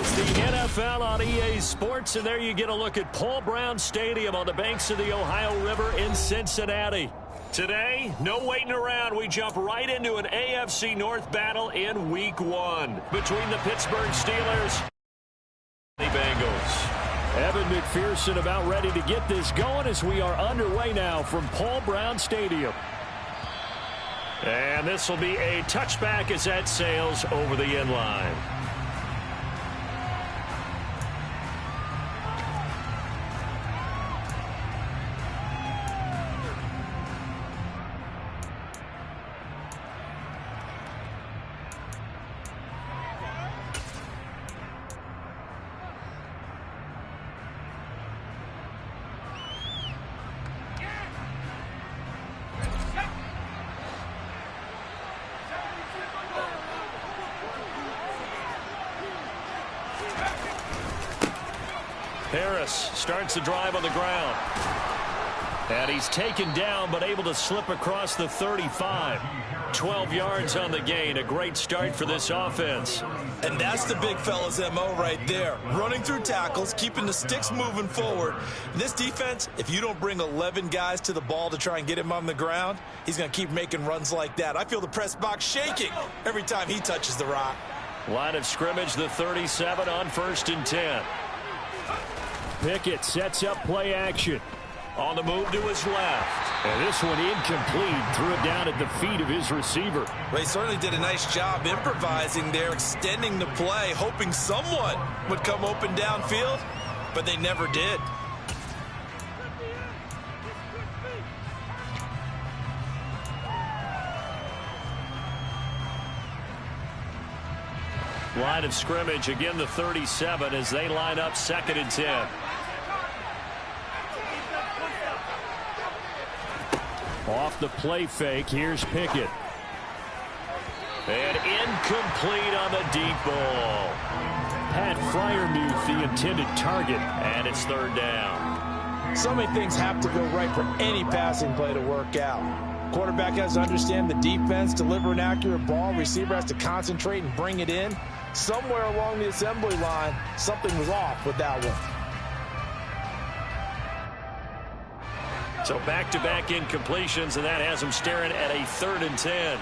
is the NFL on EA Sports, and there you get a look at Paul Brown Stadium on the banks of the Ohio River in Cincinnati. Today, no waiting around. We jump right into an AFC North battle in Week 1 between the Pittsburgh Steelers and the Bengals. Evan McPherson about ready to get this going as we are underway now from Paul Brown Stadium. And this will be a touchback as that sails over the end line. Harris starts the drive on the ground. And he's taken down but able to slip across the 35. 12 yards on the gain. A great start for this offense. And that's the big fella's MO right there. Running through tackles, keeping the sticks moving forward. This defense, if you don't bring 11 guys to the ball to try and get him on the ground, he's going to keep making runs like that. I feel the press box shaking every time he touches the rock. Line of scrimmage, the 37 on 1st and 10. Pickett sets up play action. On the move to his left. And this one incomplete. Threw it down at the feet of his receiver. Well, he certainly did a nice job improvising there, extending the play, hoping someone would come open downfield, but they never did. Line of scrimmage, again the 37 as they line up 2nd and 10. Off the play fake, here's Pickett. And incomplete on the deep ball. Pat Freiermuth, the intended target, and it's 3rd down. So many things have to go right for any passing play to work out. Quarterback has to understand the defense, deliver an accurate ball. Receiver has to concentrate and bring it in. Somewhere along the assembly line, something was off with that one. So back-to-back incompletions, and that has him staring at a 3rd and 10.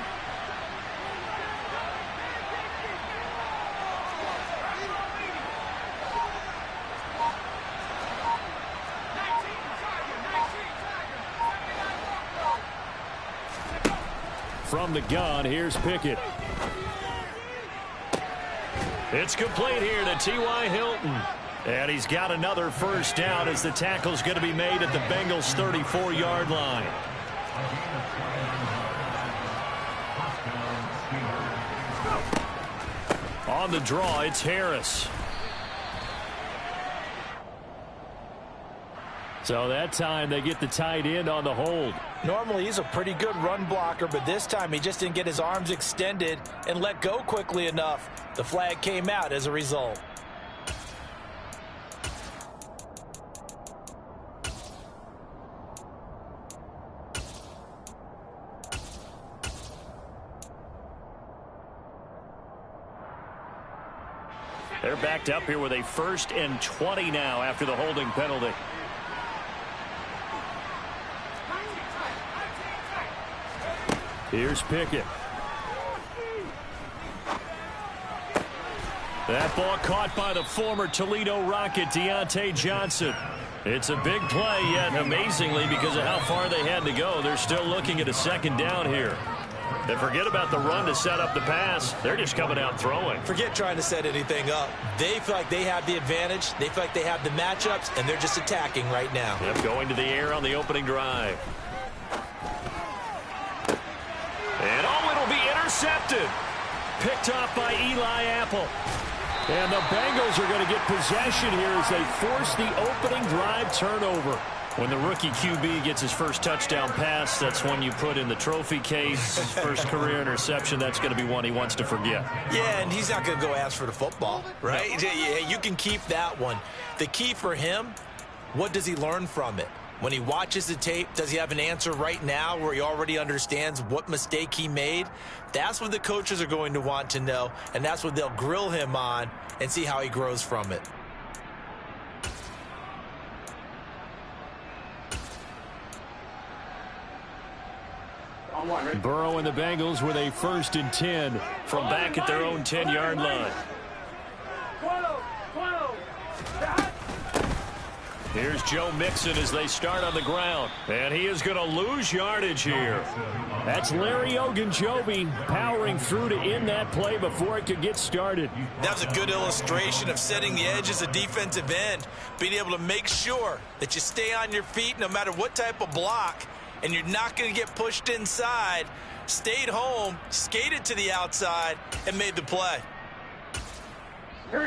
From the gun, here's Pickett. It's complete here to T.Y. Hilton. And he's got another 1st down as the tackle's going to be made at the Bengals' 34-yard line. On the draw, it's Harris. So that time they get the tight end on the hold. Normally he's a pretty good run blocker, but this time he just didn't get his arms extended and let go quickly enough. The flag came out as a result. They're backed up here with a 1st and 20 now after the holding penalty. Here's Pickett. That ball caught by the former Toledo Rocket, Deontay Johnson. It's a big play, yet amazingly, because of how far they had to go, they're still looking at a 2nd down here. And forget about the run to set up the pass. They're just coming out throwing. Forget trying to set anything up. They feel like they have the advantage. They feel like they have the matchups, and they're just attacking right now. Yep, going to the air on the opening drive. And it'll be intercepted. Picked off by Eli Apple. And the Bengals are going to get possession here as they force the opening drive turnover. When the rookie QB gets his first touchdown pass, that's one you put in the trophy case. First career interception, that's going to be one he wants to forget. Yeah, and he's not going to go ask for the football, right? No. Yeah, you can keep that one. The key for him, what does he learn from it? When he watches the tape, does he have an answer right now where he already understands what mistake he made? That's what the coaches are going to want to know, and that's what they'll grill him on and see how he grows from it. Burrow and the Bengals with a 1st and 10 from back at their own 10-yard line. Here's Joe Mixon as they start on the ground. And he is going to lose yardage here. That's Larry Ogunjobi powering through to end that play before it could get started. That was a good illustration of setting the edge as a defensive end, being able to make sure that you stay on your feet no matter what type of block, and you're not going to get pushed inside. Stayed home, skated to the outside, and made the play.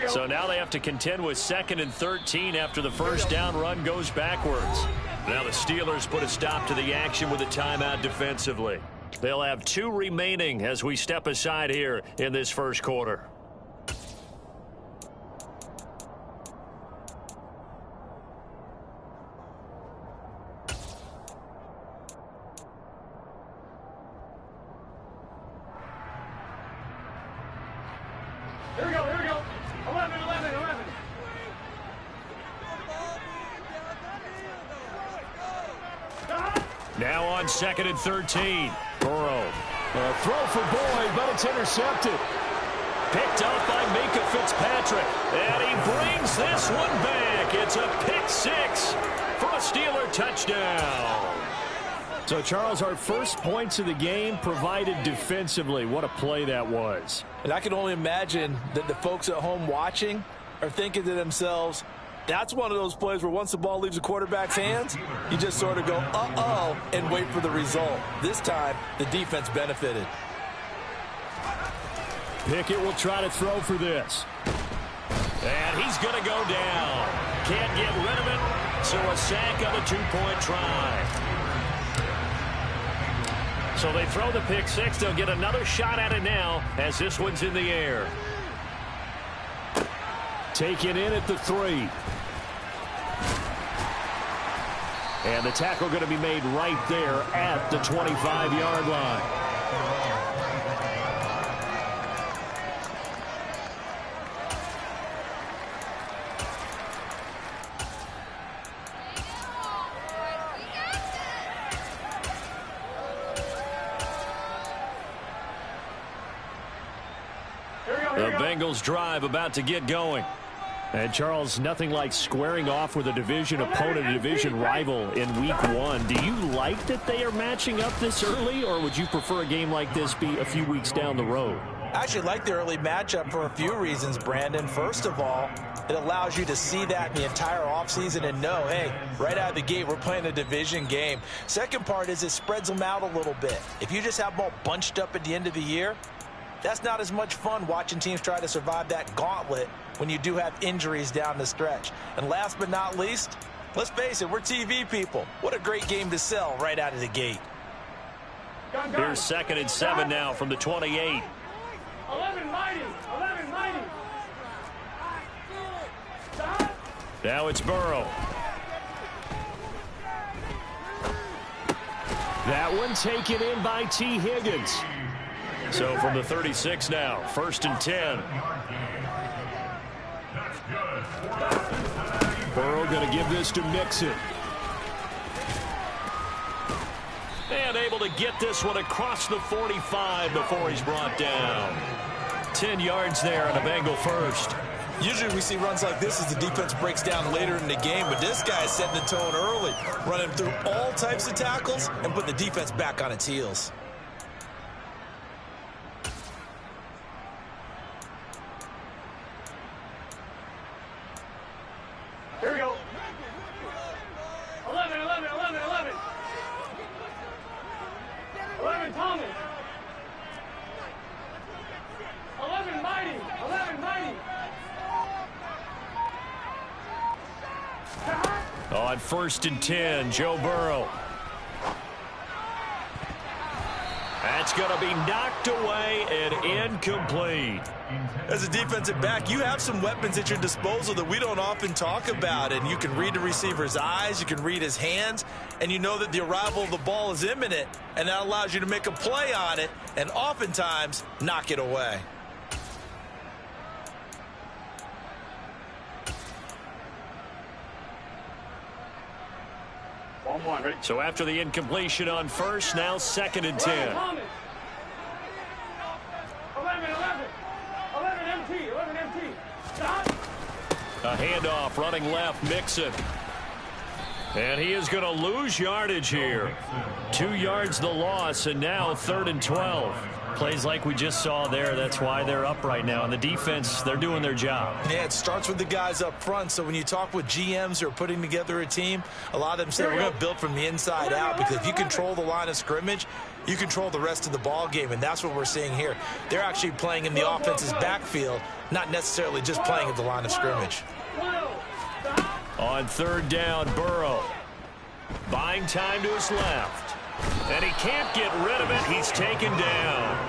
So now they have to contend with 2nd and 13 after the first down run goes backwards. Now the Steelers put a stop to the action with a timeout defensively. They'll have 2 remaining as we step aside here in this first quarter. Here we go. 11. Now on 2nd and 13. Burrow. A throw for Boyd, but it's intercepted. Picked up by Minka Fitzpatrick. And he brings this one back. It's a pick 6 for a Steeler touchdown. So, Charles, our first points of the game provided defensively. What a play that was. And I can only imagine that the folks at home watching are thinking to themselves, that's one of those plays where once the ball leaves the quarterback's hands, you just sort of go, uh-oh, and wait for the result. This time, the defense benefited. Pickett will try to throw for this. And he's going to go down. Can't get rid of it, so a sack on the 2-point try. So they throw the pick 6. They'll get another shot at it now as this one's in the air. Taken in at the 3. And the tackle going to be made right there at the 25-yard line. The Bengals drive about to get going. And, Charles, nothing like squaring off with a division opponent, a division rival in week 1. Do you like that they are matching up this early, or would you prefer a game like this be a few weeks down the road? I actually like the early matchup for a few reasons, Brandon. First of all, it allows you to see that in the entire offseason and know, hey, right out of the gate, we're playing a division game. Second part is it spreads them out a little bit. If you just have them all bunched up at the end of the year, that's not as much fun watching teams try to survive that gauntlet when you do have injuries down the stretch. And last but not least, let's face it, we're TV people. What a great game to sell right out of the gate. Here's 2nd and 7 now from the 28. 11 mighty. Now it's Burrow. That one taken in by T. Higgins. So from the 36 now, 1st and 10. Burrow going to give this to Mixon. And able to get this one across the 45 before he's brought down. 10 yards there on a Bengal first. Usually we see runs like this as the defense breaks down later in the game, but this guy is setting the tone early, running through all types of tackles and putting the defense back on its heels. Here we go. 11. 11 Thomas. 11 mighty. On 1st and 10, Joe Burrow. That's going to be knocked away and incomplete. As a defensive back, you have some weapons at your disposal that we don't often talk about, and you can read the receiver's eyes, you can read his hands, and you know that the arrival of the ball is imminent, and that allows you to make a play on it and oftentimes knock it away. So after the incompletion on first, now 2nd and 10. 11, 11 MT. Stop. A handoff running left, Mixon. And he is going to lose yardage here. 2 yards the loss, and now 3rd and 12. Plays like we just saw there. That's why they're up right now. And the defense, they're doing their job. Yeah, it starts with the guys up front. So when you talk with GMs who are putting together a team, a lot of them say we're going to build from the inside out, because if you control the line of scrimmage, you control the rest of the ball game, and that's what we're seeing here. They're actually playing in the offense's backfield, not necessarily just playing at the line of scrimmage. On 3rd down, Burrow. Buying time to his left. And he can't get rid of it. He's taken down.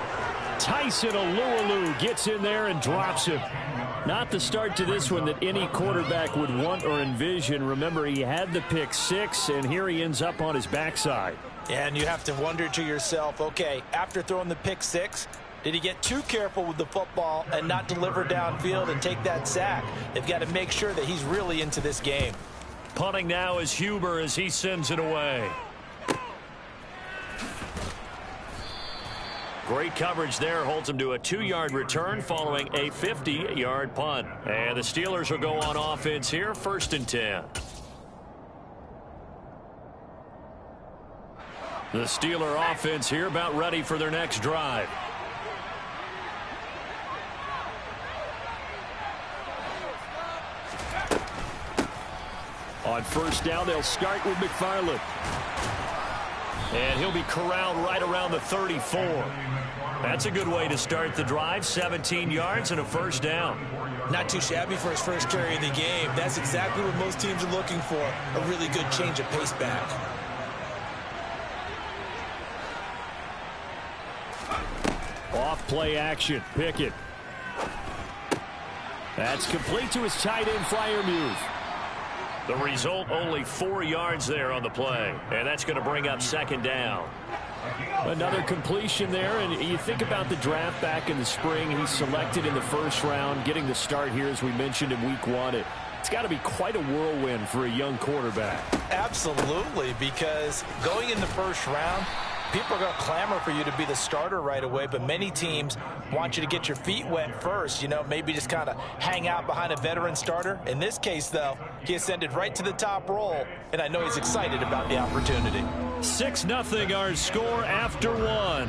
Tyson Alualu gets in there and drops him. Not the start to this one that any quarterback would want or envision. Remember, he had the pick 6, and here he ends up on his backside. And you have to wonder to yourself, okay, after throwing the pick 6, did he get too careful with the football and not deliver downfield and take that sack? They've got to make sure that he's really into this game. Punting now is Huber as he sends it away. Great coverage there, holds him to a 2-yard return following a 50-yard punt. And the Steelers will go on offense here, 1st and 10. The Steeler offense here about ready for their next drive. On 1st down, they'll start with McFarland. And he'll be corralled right around the 34. That's a good way to start the drive. 17 yards and a 1st down. Not too shabby for his first carry of the game. That's exactly what most teams are looking for, a really good change of pace back. Off play action. Pickett. That's complete to his tight end, Freiermuth. The result, only 4 yards there on the play. And that's going to bring up 2nd down. Another completion there, and you think about the draft back in the spring. He's selected in the 1st round, getting the start here, as we mentioned, in week 1. It's got to be quite a whirlwind for a young quarterback. Absolutely, because going in the 1st round, people are going to clamor for you to be the starter right away, but many teams want you to get your feet wet first, you know, maybe just kind of hang out behind a veteran starter. In this case, though, he ascended right to the top role, and I know he's excited about the opportunity. 6-0 our score after 1.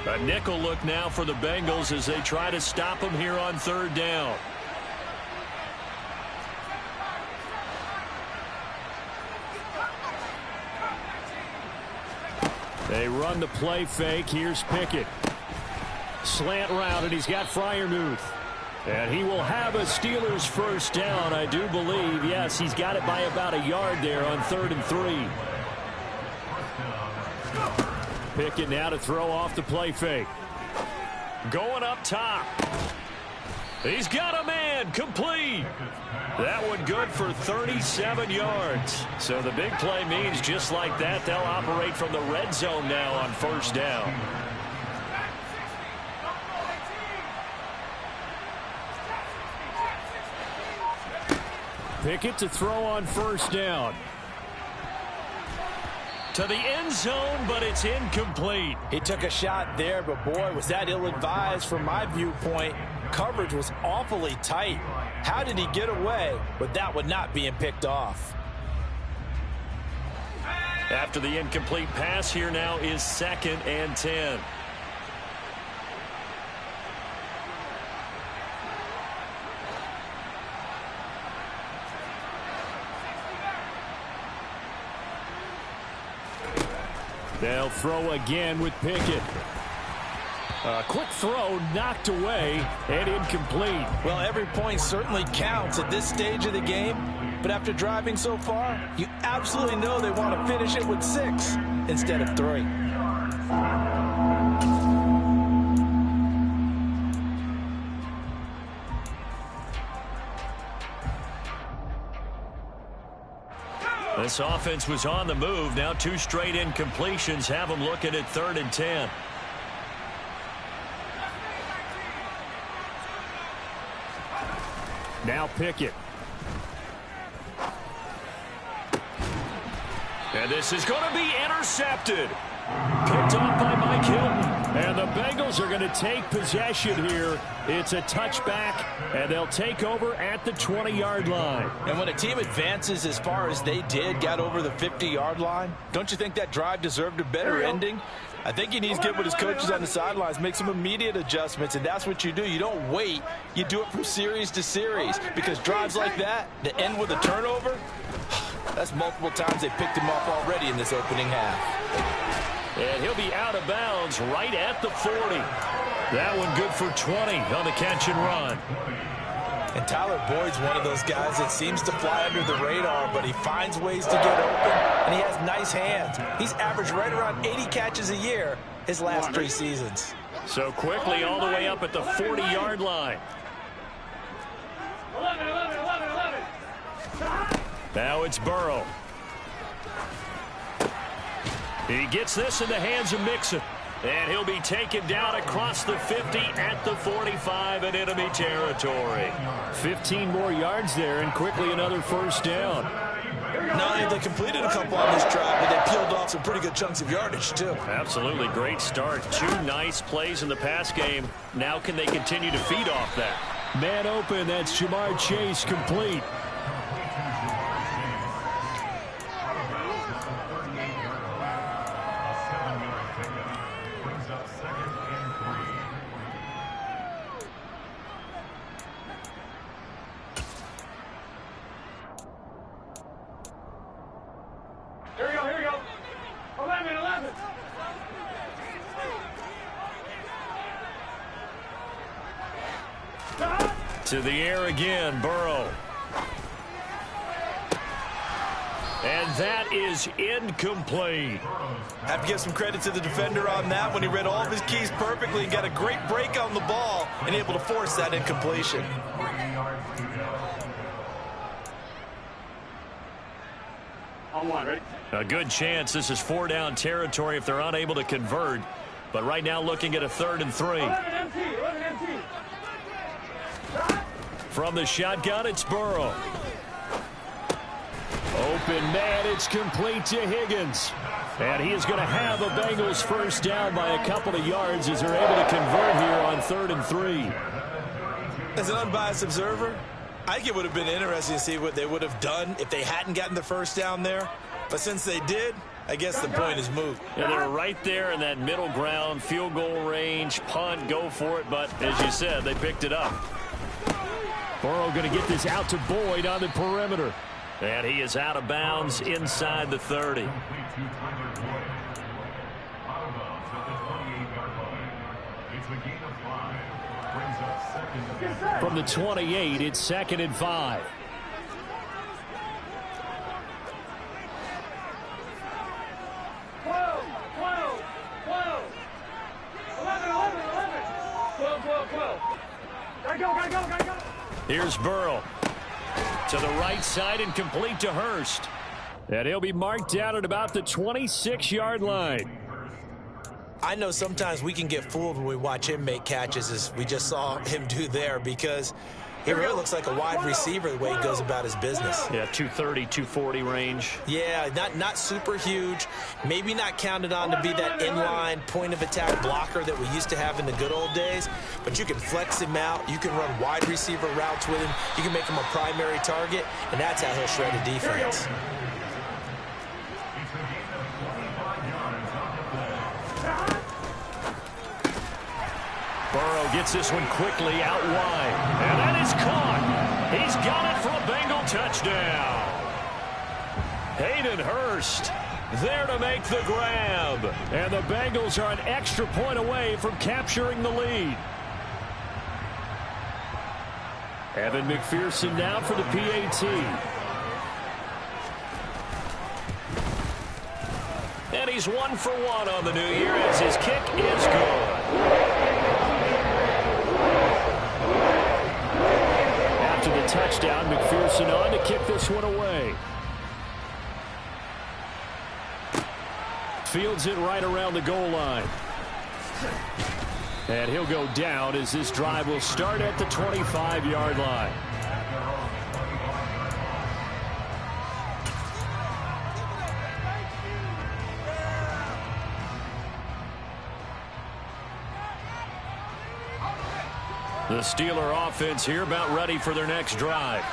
A nickel look now for the Bengals as they try to stop him here on 3rd down. They run the play fake. Here's Pickett. Slant route, and he's got Freiermuth. And he will have a Steelers 1st down, I do believe. Yes, he's got it by about a yard there on 3rd and 3. Pickett now to throw off the play fake. Going up top. He's got a man. Complete. That one good for 37 yards. So the big play means just like that, they'll operate from the red zone now on 1st down. Pickett to throw on 1st down. To the end zone, but it's incomplete. He took a shot there, but boy, was that ill-advised from my viewpoint. Coverage was awfully tight. How did he get away with that one not being picked off? After the incomplete pass, here now is 2nd and 10. They'll throw again with Pickett. A quick throw knocked away and incomplete. Well, every point certainly counts at this stage of the game. But after driving so far, you absolutely know they want to finish it with 6 instead of 3. This offense was on the move. Now 2 straight incompletions have them looking at 3rd and 10. Now Pickett. And this is going to be intercepted. Picked off by Mike Hilton. And the Bengals are going to take possession here. It's a touchback, and they'll take over at the 20-yard line. And when a team advances as far as they did, got over the 50-yard line, don't you think that drive deserved a better ending? I think he needs to get with his coaches on the sidelines, make some immediate adjustments, and that's what you do. You don't wait. You do it from series to series, because drives like that end with a turnover, that's multiple times they picked him off already in this opening half. And he'll be out of bounds right at the 40. That one good for 20 on the catch and run. And Tyler Boyd's one of those guys that seems to fly under the radar, but he finds ways to get open, and he has nice hands. He's averaged right around 80 catches a year his last 3 seasons. So quickly all the way up at the 40-yard line. 11. Now it's Burrow. He gets this in the hands of Mixon. And he'll be taken down across the 50 at the 45 in enemy territory. 15 more yards there, and quickly another first down. Not only have they completed a couple on this drive, but they peeled off some pretty good chunks of yardage, too. Absolutely great start. 2 nice plays in the pass game. Now can they continue to feed off that? Man open, that's Jamar Chase, complete. Here we go. 11. To the air again, Burrow. And that is incomplete. Have to give some credit to the defender on that when he read all of his keys perfectly and got a great break on the ball and able to force that incompletion. On 1, ready? A good chance this is 4-down territory if they're unable to convert. But right now looking at a 3rd and 3. 11 MT. From the shotgun, it's Burrow. Open man, it's complete to Higgins. And he is going to have a Bengals first down by a couple of yards as they're able to convert here on 3rd and 3. As an unbiased observer, I think it would have been interesting to see what they would have done if they hadn't gotten the first down there. But since they did, I guess the point is moot. Yeah, they're right there in that middle ground, field goal range, punt, go for it. But as you said, they picked it up. Burrow going to get this out to Boyd on the perimeter. And he is out of bounds inside the 30. From the 28, it's 2nd and 5. Gotta go. Here's Burrow. To the right side and complete to Hurst. And he'll be marked down at about the 26-yard line. I know sometimes we can get fooled when we watch him make catches, as we just saw him do there, because he really looks like a wide receiver the way he goes about his business. Yeah, 230, 240 range. Yeah, not super huge. Maybe not counted on to be that inline point-of-attack blocker that we used to have in the good old days, but you can flex him out. You can run wide receiver routes with him. You can make him a primary target, and that's how he'll shred a defense. Burrow gets this one quickly out wide. And that is caught. He's got it for a Bengal touchdown. Hayden Hurst there to make the grab. And the Bengals are an extra point away from capturing the lead. Evan McPherson now for the PAT. And he's 1 for 1 on the new year as his kick is good. After the touchdown, McPherson on to kick this one away. Fields it right around the goal line. And he'll go down as this drive will start at the 25-yard line. The Steeler offense here about ready for their next drive.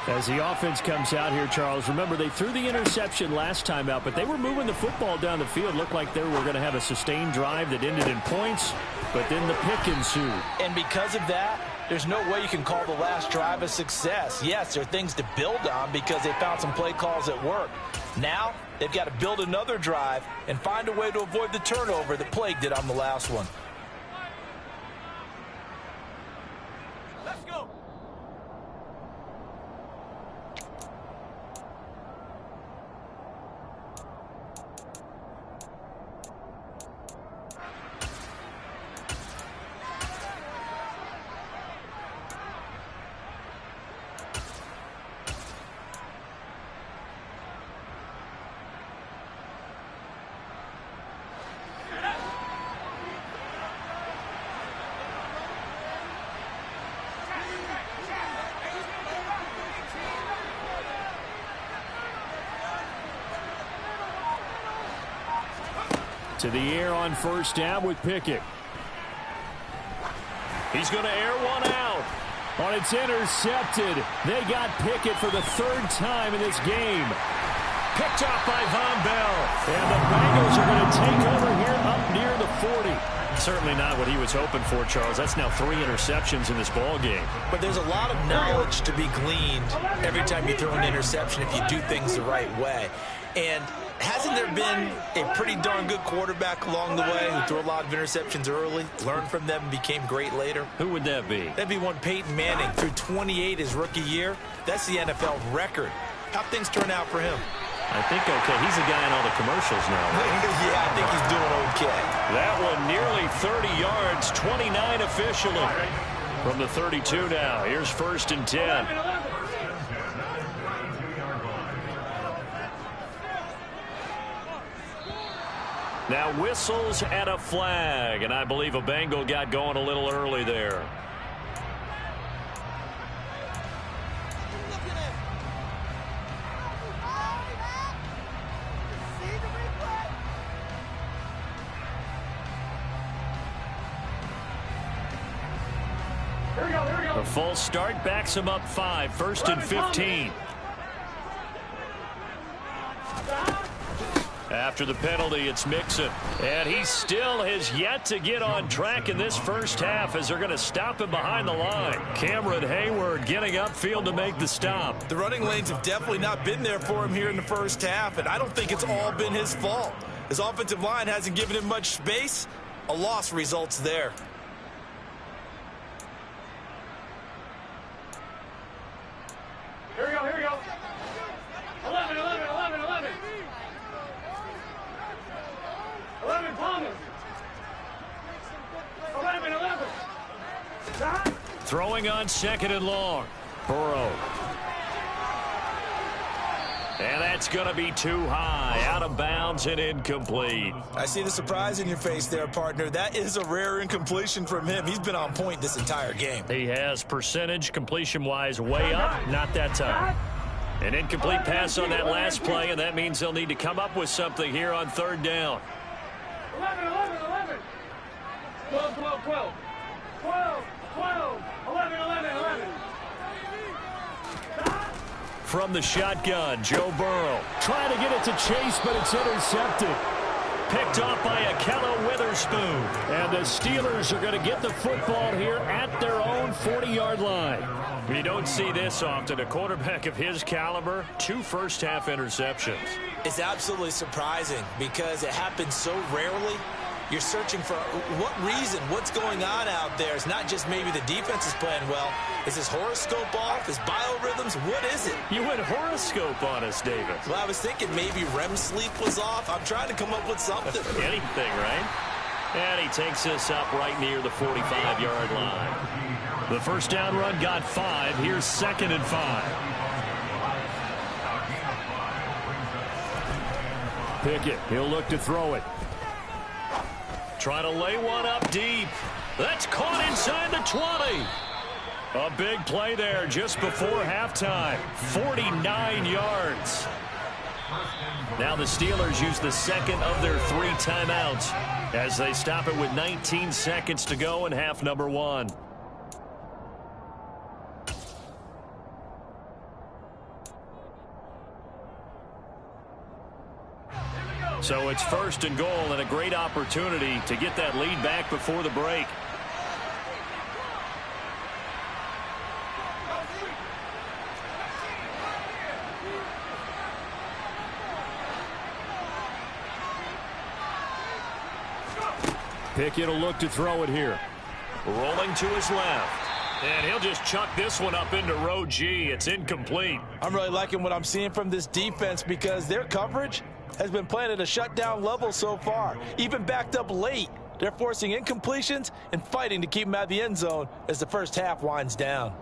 As the offense comes out here, Charles, remember they threw the interception last time out, but they were moving the football down the field. Looked like they were going to have a sustained drive that ended in points, but then the pick ensued. And because of that, there's no way you can call the last drive a success. Yes, there are things to build on because they found some play calls that work. Now, they've got to build another drive and find a way to avoid the turnover that plagued it on the last one. Let's go. To the air on first down with Pickett. He's going to air one out. Oh, it's intercepted. They got Pickett for the 3rd time in this game. Picked off by Von Bell. And the Bengals are going to take over here up near the 40. Certainly not what he was hoping for, Charles. That's now 3 interceptions in this ball game. But there's a lot of knowledge to be gleaned every time you throw an interception if you do things the right way. And hasn't there been a pretty darn good quarterback along the way who threw a lot of interceptions early, learned from them, and became great later? Who would that be? That'd be one Peyton Manning, threw 28 his rookie year. That's the NFL record. How'd things turn out for him? I think okay. He's a guy in all the commercials now. Yeah, I think he's doing okay. That one nearly 30 yards, 29 officially. From the 32 now. Here's 1st and 10. Now whistles and a flag, and I believe a Bengal got going a little early there. A false start backs him up 5, 1st and 15. After the penalty, it's Mixon. And he still has yet to get on track in this first half as they're going to stop him behind the line. Cameron Hayward getting upfield to make the stop. The running lanes have definitely not been there for him here in the first half, and I don't think it's all been his fault. His offensive line hasn't given him much space. A loss results there. Here we go, here we go. 11, 11, 11, 11. 11, Thomas. 11, 11. Throwing on 2nd and long. Burrow. And that's going to be too high. Out of bounds and incomplete. I see the surprise in your face there, partner. That is a rare incompletion from him. He's been on point this entire game. He has percentage completion-wise way up. Not that time. An incomplete pass on that last play, and that means they'll need to come up with something here on 3rd down. 11, 11, 11. 12, 12, 12. 12, 12. 11, 11, 11. From the shotgun, Joe Burrow trying to get it to Chase, but it's intercepted. picked off by Akello Witherspoon. And the Steelers are going to get the football here at their own 40-yard line. You don't see this often. A quarterback of his caliber, 2 first-half interceptions. It's absolutely surprising because it happens so rarely. You're searching for what reason, what's going on out there. It's not just maybe the defense is playing well. Is his horoscope off? His biorhythms? What is it? You went horoscope on us, David. Well, I was thinking maybe REM sleep was off. I'm trying to come up with something. Anything, right? And he takes us up right near the 45-yard line. The first down run got 5. Here's 2nd and 5. Pickett, he'll look to throw it. Try to lay one up deep. That's caught inside the 20. A big play there just before halftime. 49 yards. Now the Steelers use the second of their 3 timeouts as they stop it with 19 seconds to go in half number 1. So it's 1st and goal and a great opportunity to get that lead back before the break. Pickett will look to throw it here. Rolling to his left. And he'll just chuck this one up into row G. It's incomplete. I'm really liking what I'm seeing from this defense because their coverage has been playing at a shutdown level so far. Even backed up late, they're forcing incompletions and fighting to keep them out of the end zone as the first half winds down.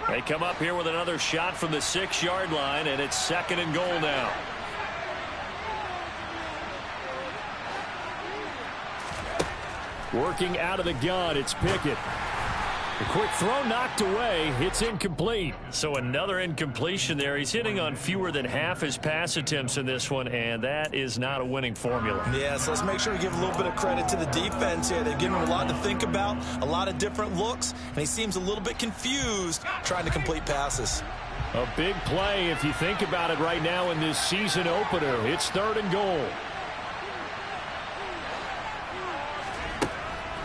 They come up here with another shot from the 6-yard line, and it's 2nd and goal now. Working out of the gun, it's Pickett. The quick throw knocked away. It's incomplete. So another incompletion there. He's hitting on fewer than half his pass attempts in this one, and that is not a winning formula. Yeah, so let's make sure we give a little bit of credit to the defense here. They've given him a lot to think about, a lot of different looks, and he seems a little bit confused trying to complete passes. A big play if you think about it right now in this season opener. It's 3rd and goal.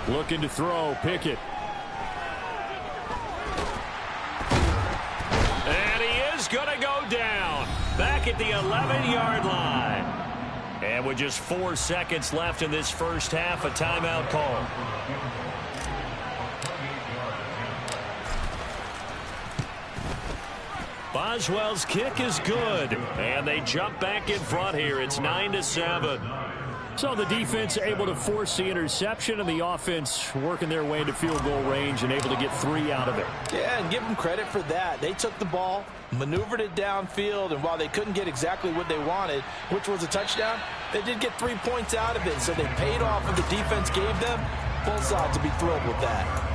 Looking to throw, Pickett. And he is going to go down back at the 11-yard line. And with just 4 seconds left in this first half, a timeout call. Boswell's kick is good. And they jump back in front here. It's 9-7. So the defense able to force the interception and the offense working their way into field goal range and able to get 3 out of it. Yeah, and give them credit for that. They took the ball, maneuvered it downfield, and while they couldn't get exactly what they wanted, which was a touchdown, they did get 3 points out of it. So they paid off what the defense gave them. Both sides to be thrilled with that.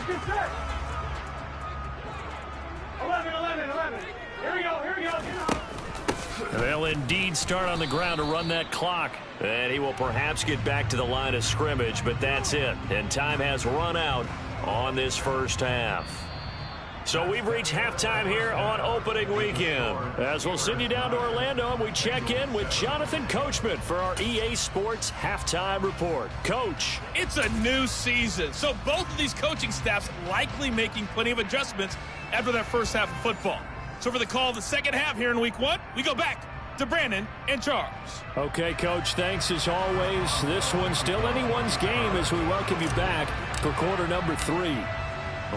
Get set. 11, 11, 11. Here we go, here we go. They'll indeed start on the ground to run that clock. And he will perhaps get back to the line of scrimmage, but that's it. And time has run out on this first half. So we've reached halftime here on opening weekend. As we'll send you down to Orlando, and we check in with Jonathan Coachman for our EA Sports Halftime Report. Coach. It's a new season, so both of these coaching staffs likely making plenty of adjustments after that first half of football. So for the call of the second half here in week 1, we go back to Brandon and Charles. Okay, Coach, thanks as always. This one's still anyone's game as we welcome you back for quarter number 3.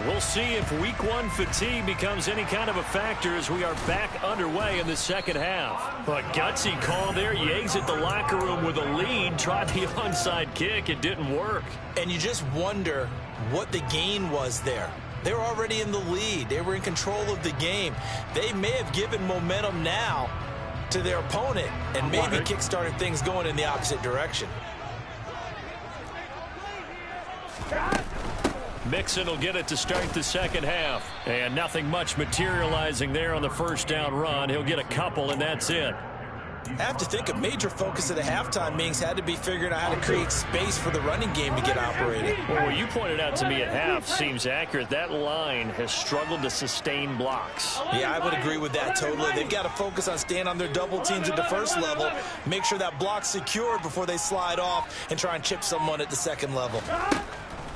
We'll see if week 1 fatigue becomes any kind of a factor as we are back underway in the second half. But gutsy call there. You exit the locker room with a lead. Tried the onside kick. It didn't work. And you just wonder what the gain was there. They were already in the lead. They were in control of the game. They may have given momentum now to their opponent and maybe kick-started things going in the opposite direction. Mixon will get it to start the second half. And nothing much materializing there on the first down run. He'll get a couple, and that's it. I have to think a major focus of the halftime meetings had to be figuring out how to create space for the running game to get operated. Well, what you pointed out to me at half seems accurate. That line has struggled to sustain blocks. Yeah, I would agree with that totally. They've got to focus on staying on their double teams at the first level, make sure that block's secured before they slide off and try and chip someone at the second level.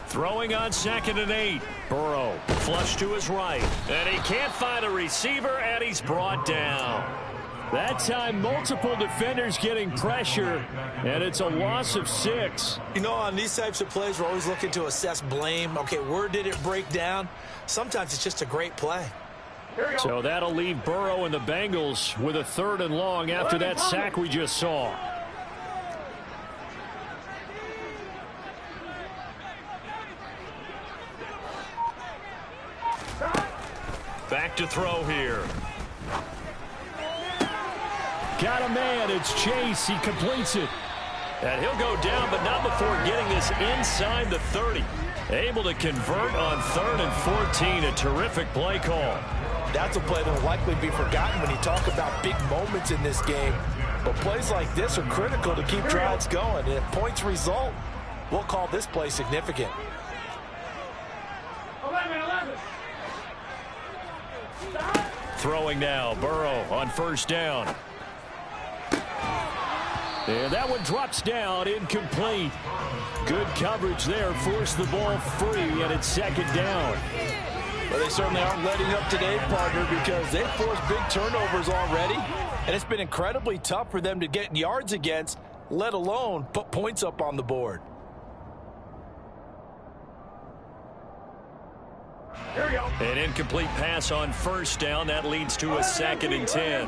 Throwing on 2nd and 8. Burrow flush to his right. And he can't find a receiver, and he's brought down. That time, multiple defenders getting pressure, and it's a loss of 6. You know, on these types of plays, we're always looking to assess blame. Okay, where did it break down? Sometimes it's just a great play. So that'll leave Burrow and the Bengals with a 3rd and long after that sack we just saw. Back to throw here. Got a man. It's Chase. He completes it. And he'll go down, but not before getting this inside the 30. Able to convert on 3rd and 14. A terrific play call. That's a play that will likely be forgotten when you talk about big moments in this game. But plays like this are critical to keep drives going. And if points result, we'll call this play significant. 11. Throwing now. Burrow on 1st down. And that one drops down, incomplete. Good coverage there, forced the ball free, and it's 2nd down. Well, they certainly aren't letting up today, partner, because they've forced big turnovers already, and it's been incredibly tough for them to get yards against, let alone put points up on the board. Here we go. An incomplete pass on 1st down. That leads to a 2nd and 10.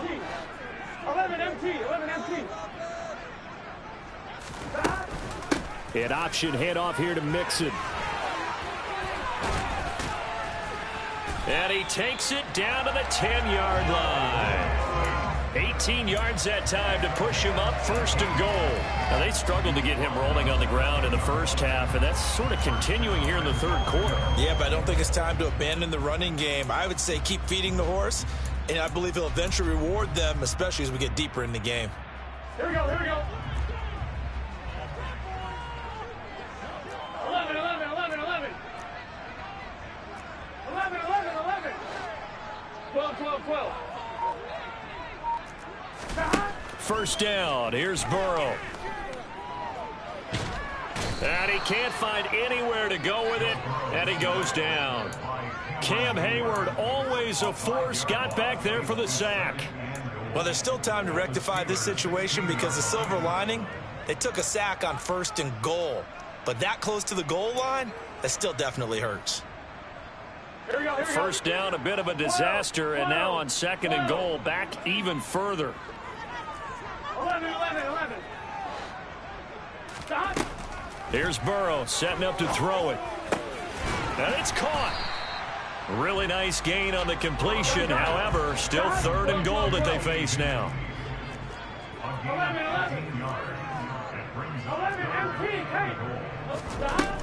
11 empty. An option handoff here to Mixon. And he takes it down to the 10-yard line. 18 yards that time to push him up 1st and goal. Now, they struggled to get him rolling on the ground in the first half, and that's sort of continuing here in the 3rd quarter. Yeah, but I don't think it's time to abandon the running game. I would say keep feeding the horse, and I believe he'll eventually reward them, especially as we get deeper in the game. Here we go. 11. 12. 1st down. Here's Burrow. And he can't find anywhere to go with it, and he goes down. Cam Hayward, always a force, got back there for the sack. Well, there's still time to rectify this situation because the silver lining, they took a sack on 1st and goal. But that close to the goal line, that still definitely hurts. Here we go. 1st down, a bit of a disaster, and now on 2nd and goal, back even further. 11. Stop. Here's Burrow setting up to throw it. And it's caught. Really nice gain on the completion. However, still 3rd and goal that they face now. 11 empty. Hey. Stop.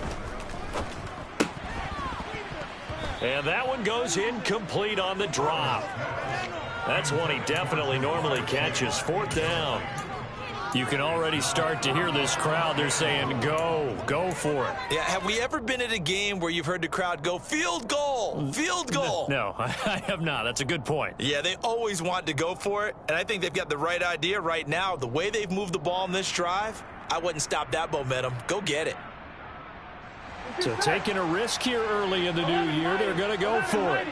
And that one goes incomplete on the drop. That's one he definitely normally catches. 4th down. You can already start to hear this crowd. They're saying, go for it. Yeah, have we ever been at a game where you've heard the crowd go, field goal, field goal? No, I have not. That's a good point. Yeah, they always want to go for it, and I think they've got the right idea right now. The way they've moved the ball in this drive, I wouldn't stop that momentum. Go get it. So taking a risk here early in the new year, they're going to go for it.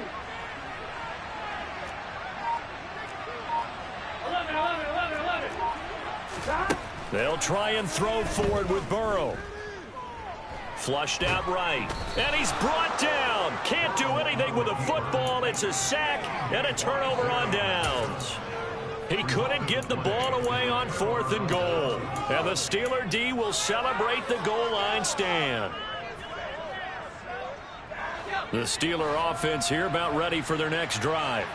11. Stop. They'll try and throw forward with Burrow. Flushed out right. And he's brought down. Can't do anything with a football. It's a sack and a turnover on downs. He couldn't get the ball away on 4th and goal. And the Steeler D will celebrate the goal line stand. The Steeler offense here about ready for their next drive.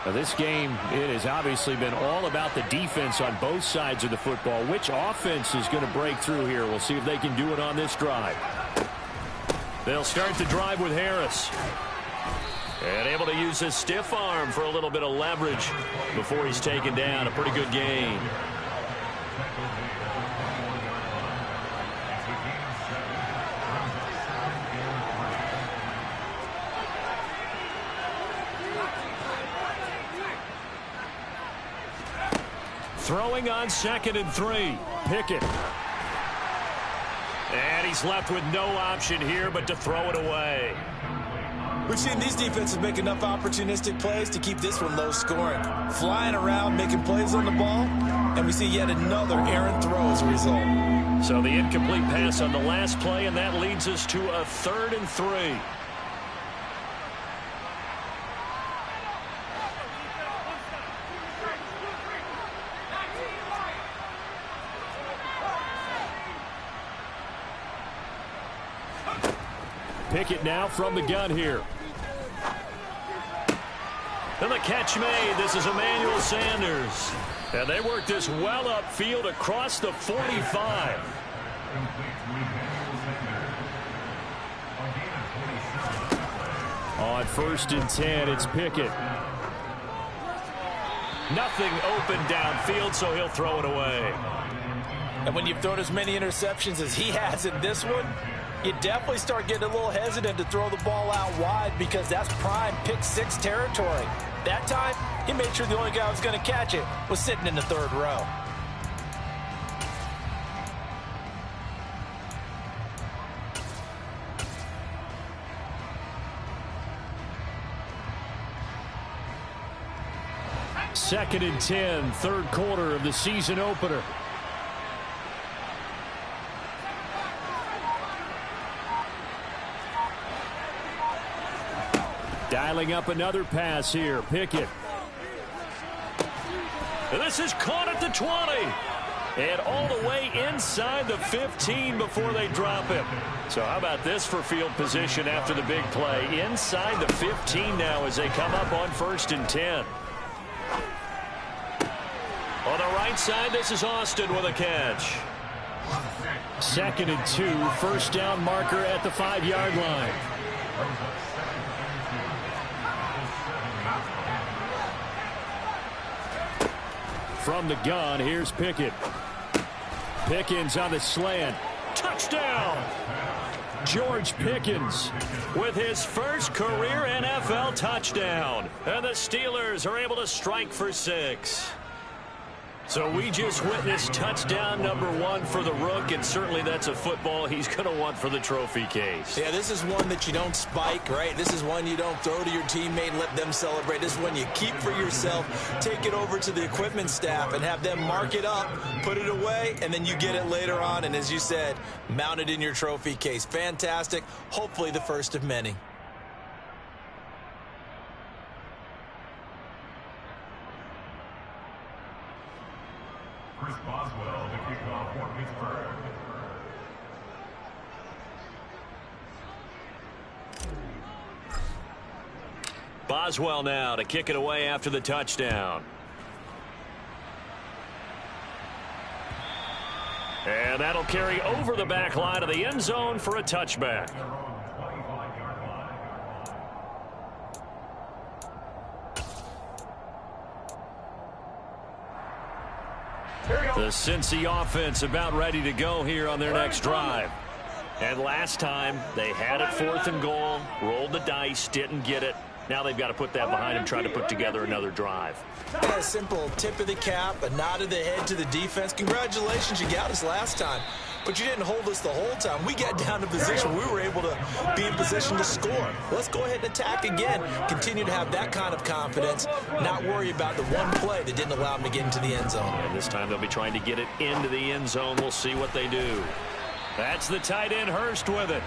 Now this game, it has obviously been all about the defense on both sides of the football. Which offense is going to break through here? We'll see if they can do it on this drive. They'll start the drive with Harris. And able to use his stiff arm for a little bit of leverage before he's taken down. A pretty good gain. Throwing on 2nd and 3. Pickett. And he's left with no option here but to throw it away. We've seen these defenses make enough opportunistic plays to keep this one low scoring. Flying around, making plays on the ball, and we see yet another errant throw as a result. So the incomplete pass on the last play, and that leads us to a 3rd and 3. Pickett now from the gun here. And the catch made. This is Emmanuel Sanders. And they work this well upfield across the 45. On 1st and 10, it's Pickett. Nothing open downfield, so he'll throw it away. And when you've thrown as many interceptions as he has in this one, you definitely start getting a little hesitant to throw the ball out wide because that's prime pick-6 territory. That time, he made sure the only guy who was going to catch it was sitting in the 3rd row. Second and 10, 3rd quarter of the season opener. Dialing up another pass here. Pickett. And this is caught at the 20. And all the way inside the 15 before they drop him. So how about this for field position after the big play? Inside the 15 now as they come up on 1st and 10. On the right side, this is Austin with a catch. 2nd and 2, 1st down marker at the 5-yard line. From the gun, here's Pickett. Pickens on the slant. Touchdown! George Pickens with his first career NFL touchdown. And the Steelers are able to strike for 6. So we just witnessed touchdown number 1 for the Rook, and certainly that's a football he's going to want for the trophy case. Yeah, this is one that you don't spike, right? This is one you don't throw to your teammate and let them celebrate. This is one you keep for yourself, take it over to the equipment staff and have them mark it up, put it away, and then you get it later on. And as you said, mount it in your trophy case. Fantastic. Hopefully the first of many. Boswell to kick off for Pittsburgh. Boswell now to kick it away after the touchdown. And that'll carry over the back line of the end zone for a touchback. The Cincy offense about ready to go here on their next drive. And last time they had it 4th and goal, rolled the dice, didn't get it. Now they've got to put that behind them, try to put together another drive. A simple tip of the cap, a nod of the head to the defense. Congratulations, you got us last time. But you didn't hold us the whole time. We got down to position. We were able to be in position to score. Let's go ahead and attack again. Continue to have that kind of confidence. Not worry about the one play that didn't allow them to get into the end zone. And this time they'll be trying to get it into the end zone. We'll see what they do. That's the tight end Hurst with it.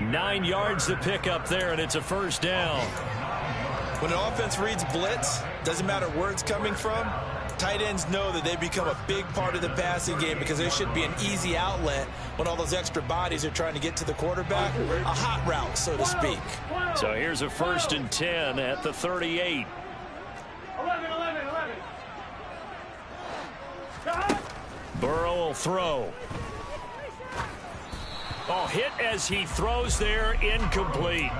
9 yards to pick up there, and it's a 1st down. When an offense reads blitz, doesn't matter where it's coming from, tight ends know that they become a big part of the passing game because they should be an easy outlet when all those extra bodies are trying to get to the quarterback. A hot route, so to speak. So here's a 1st and 10 at the 38. 11. Burrow will throw. Oh, hit as he throws there, incomplete.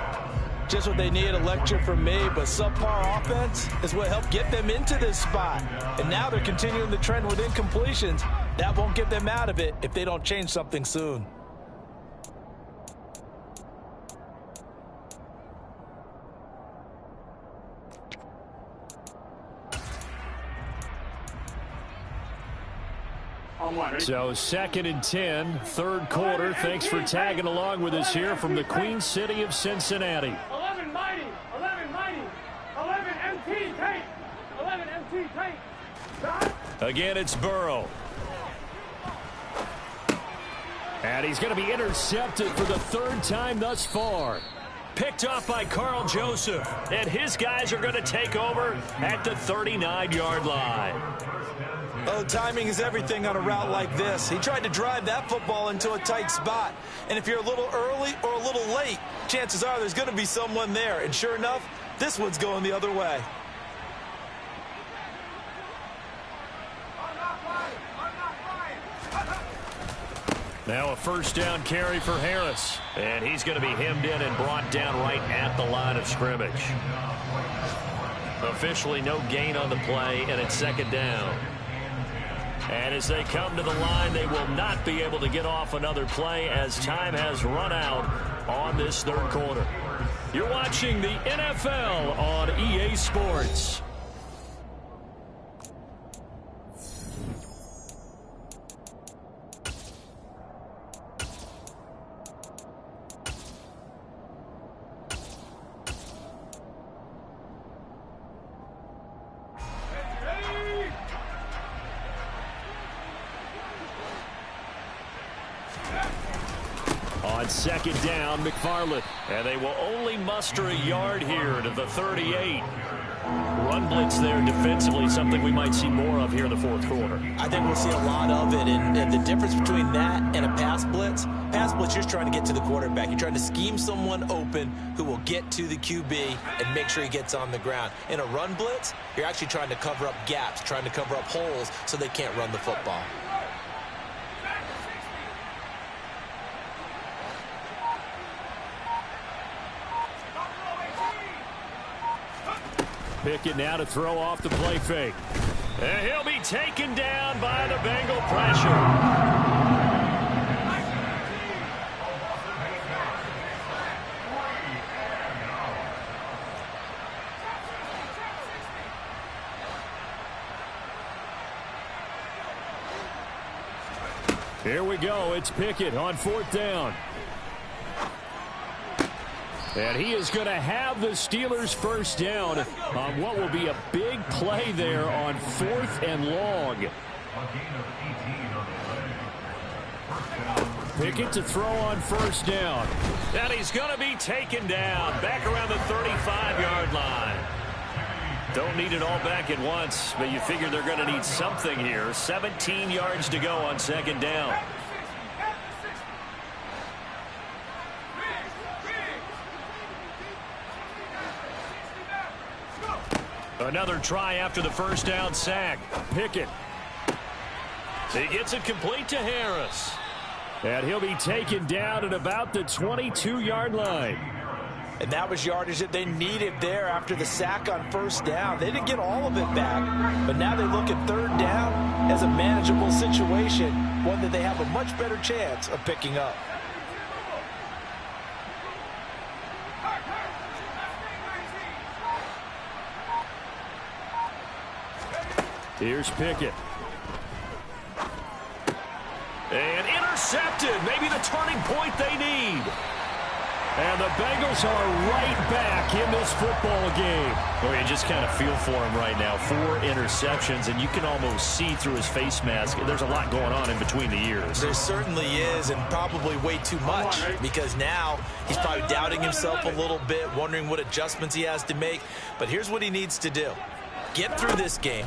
Just what they need, a lecture from me, but subpar offense is what helped get them into this spot. And now they're continuing the trend with incompletions. That won't get them out of it if they don't change something soon. So 2nd and 10, third quarter. Thanks for tagging along with us here from the Queen City of Cincinnati. 11 mighty, 11 mighty, 11 MT tape, 11 MT tape. Again, it's Burrow. And he's going to be intercepted for the 3rd time thus far. Picked off by Carl Joseph. And his guys are going to take over at the 39-yard line. Oh, timing is everything on a route like this. He tried to drive that football into a tight spot. And if you're a little early or a little late, chances are there's going to be someone there. And sure enough, this one's going the other way. Now a 1st down carry for Harris. And he's going to be hemmed in and brought down right at the line of scrimmage. Officially no gain on the play, and it's 2nd down. And as they come to the line, they will not be able to get off another play as time has run out on this 3rd quarter. You're watching the NFL on EA Sports. On 2nd down, McFarland. And they will only muster a yard here to the 38. Run blitz there defensively, something we might see more of here in the 4th quarter. I think we'll see a lot of it. And the difference between that and a pass blitz, you're just trying to get to the quarterback. You're trying to scheme someone open who will get to the QB and make sure he gets on the ground. In a run blitz, you're actually trying to cover up gaps, trying to cover up holes so they can't run the football. Pickett now to throw off the play fake. And he'll be taken down by the Bengal pressure. Here we go. It's Pickett on 4th down. And he is going to have the Steelers 1st down on what will be a big play there on 4th and long. Pickett to throw on 1st down. And he's going to be taken down back around the 35-yard line. Don't need it all back at once, but you figure they're going to need something here. 17 yards to go on 2nd down. Another try after the 1st down sack. Pickett. He gets it complete to Harris. And he'll be taken down at about the 22-yard line. And that was yardage that they needed there after the sack on 1st down. They didn't get all of it back, but now they look at 3rd down as a manageable situation, one that they have a much better chance of picking up. Here's Pickett. And intercepted. Maybe the turning point they need. And the Bengals are right back in this football game. Well, you just kind of feel for him right now. 4 interceptions, and you can almost see through his face mask. There's a lot going on in between the ears. There certainly is, and probably way too much, because now he's probably doubting himself a little bit, wondering what adjustments he has to make. But here's what he needs to do. Get through this game.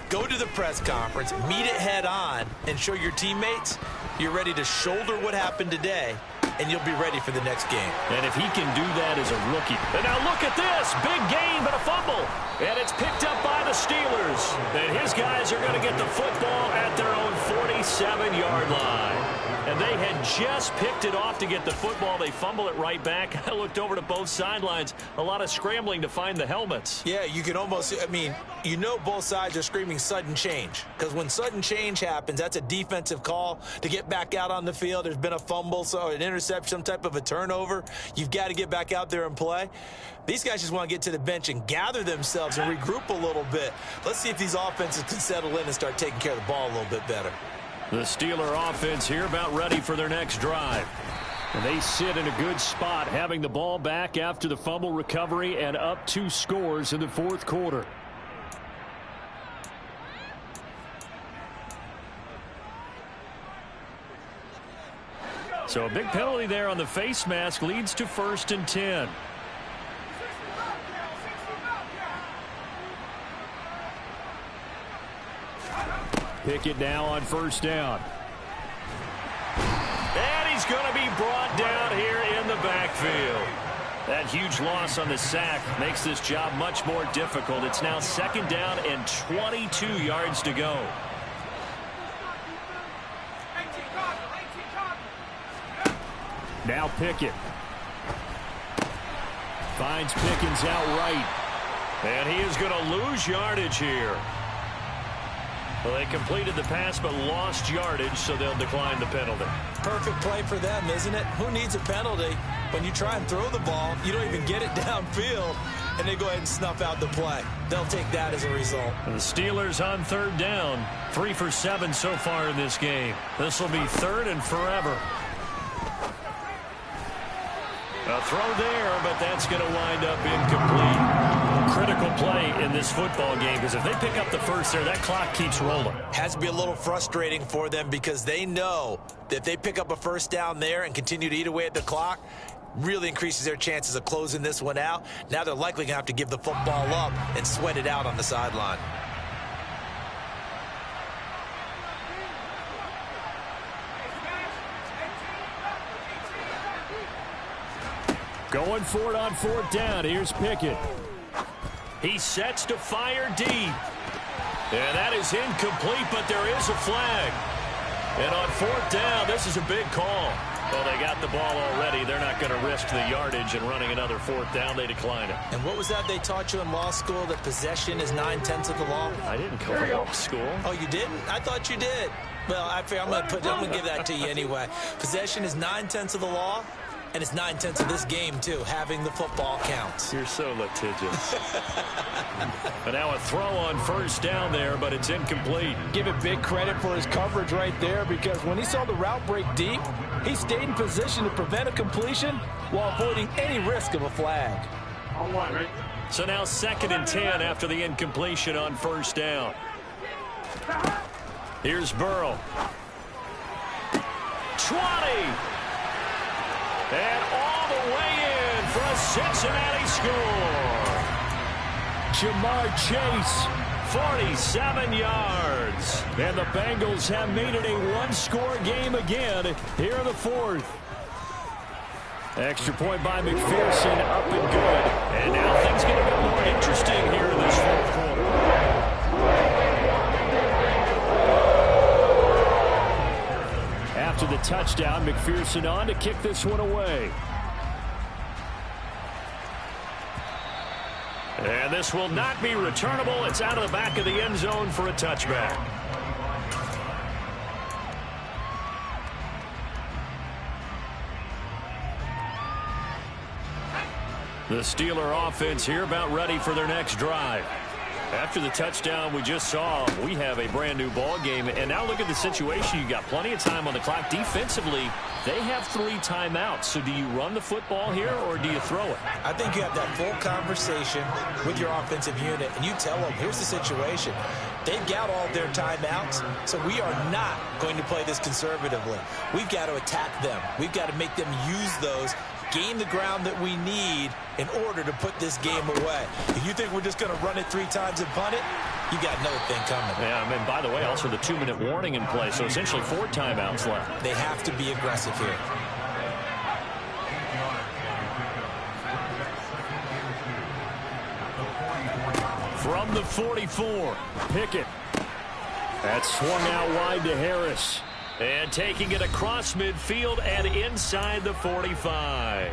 Go to the press conference, meet it head on, and show your teammates you're ready to shoulder what happened today, and you'll be ready for the next game. And if he can do that as a rookie. And now look at this. Big gain, but a fumble. And it's picked up by the Steelers. And his guys are going to get the football at their own 47-yard line. and they had just picked it off to get the football. They fumble it right back. I looked over to both sidelines. A lot of scrambling to find the helmets. Yeah, you can almost, I mean, you know both sides are screaming sudden change. Because when sudden change happens, that's a defensive call to get back out on the field. There's been a fumble, so an interception, some type of a turnover. You've got to get back out there and play. These guys just want to get to the bench and gather themselves and regroup a little bit. Let's see if these offenses can settle in and start taking care of the ball a little bit better. The Steeler offense here about ready for their next drive. And they sit in a good spot, having the ball back after the fumble recovery and up 2 scores in the fourth quarter. So a big penalty there on the face mask leads to 1st and 10. Pickett now on 1st down. And he's going to be brought down here in the backfield. That huge loss on the sack makes this job much more difficult. It's now 2nd down and 22 yards to go. Now Pickett. Finds Pickens outright. And he is going to lose yardage here. Well, they completed the pass but lost yardage, so they'll decline the penalty. Perfect play for them, isn't it? Who needs a penalty when you try and throw the ball, you don't even get it downfield, and they go ahead and snuff out the play. They'll take that as a result. The Steelers on 3rd down. 3 for 7 so far in this game. This will be 3rd and forever. A throw there, but that's going to wind up incomplete. Critical play in this football game, because if they pick up the first there, that clock keeps rolling. Has to be a little frustrating for them because they know that if they pick up a 1st down there and continue to eat away at the clock, really increases their chances of closing this one out. Now they're likely going to have to give the football up and sweat it out on the sideline. Going for it on 4th down. Here's Pickett. He sets to fire deep. And that is incomplete, but there is a flag. And on 4th down, this is a big call. Well, they got the ball already. They're not going to risk the yardage and running another 4th down. They decline it. And what was that they taught you in law school, that possession is 9/10 of the law? I didn't go to law school. Oh, you didn't? I thought you did. Well, I'm going to give that to you anyway. Possession is 9/10 of the law. And it's 9/10 of this game, too. Having the football counts. You're so litigious. But now a throw on 1st down there, but it's incomplete. Give it big credit for his coverage right there, because when he saw the route break deep, he stayed in position to prevent a completion while avoiding any risk of a flag. So now 2nd and 10 after the incompletion on 1st down. Here's Burrow. 20. And all the way in for a Cincinnati score. Jamar Chase, 47 yards. And the Bengals have made it a 1-score game again here in the 4th. Extra point by McPherson, up and good. And now things get a bit more interesting here in this 4th quarter. After the touchdown, McPherson on to kick this one away. And this will not be returnable. It's out of the back of the end zone for a touchback. The Steeler offense here about ready for their next drive. After the touchdown we just saw, we have a brand new ball game. And now look at the situation. You got plenty of time on the clock. Defensively, they have 3 timeouts. So do you run the football here or do you throw it? I think you have that full conversation with your offensive unit, and you tell them, here's the situation. They've got all their timeouts, so we are not going to play this conservatively. We've got to attack them. We've got to make them use those, gain the ground that we need in order to put this game away. If you think we're just going to run it 3 times and punt it, you got another thing coming. Yeah, and by the way, also the 2-minute warning in play, so essentially 4 timeouts left. They have to be aggressive here. From the 44, Pickett. That's swung out wide to Harris. And taking it across midfield and inside the 45.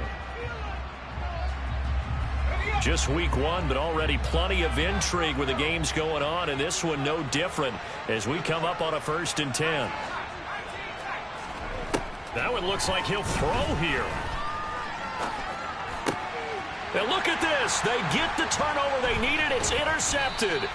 Just week one, but already plenty of intrigue with the games going on, and this one no different as we come up on a 1st and 10. That one looks like he'll throw here. Now look at this. They get the turnover they needed. It's intercepted.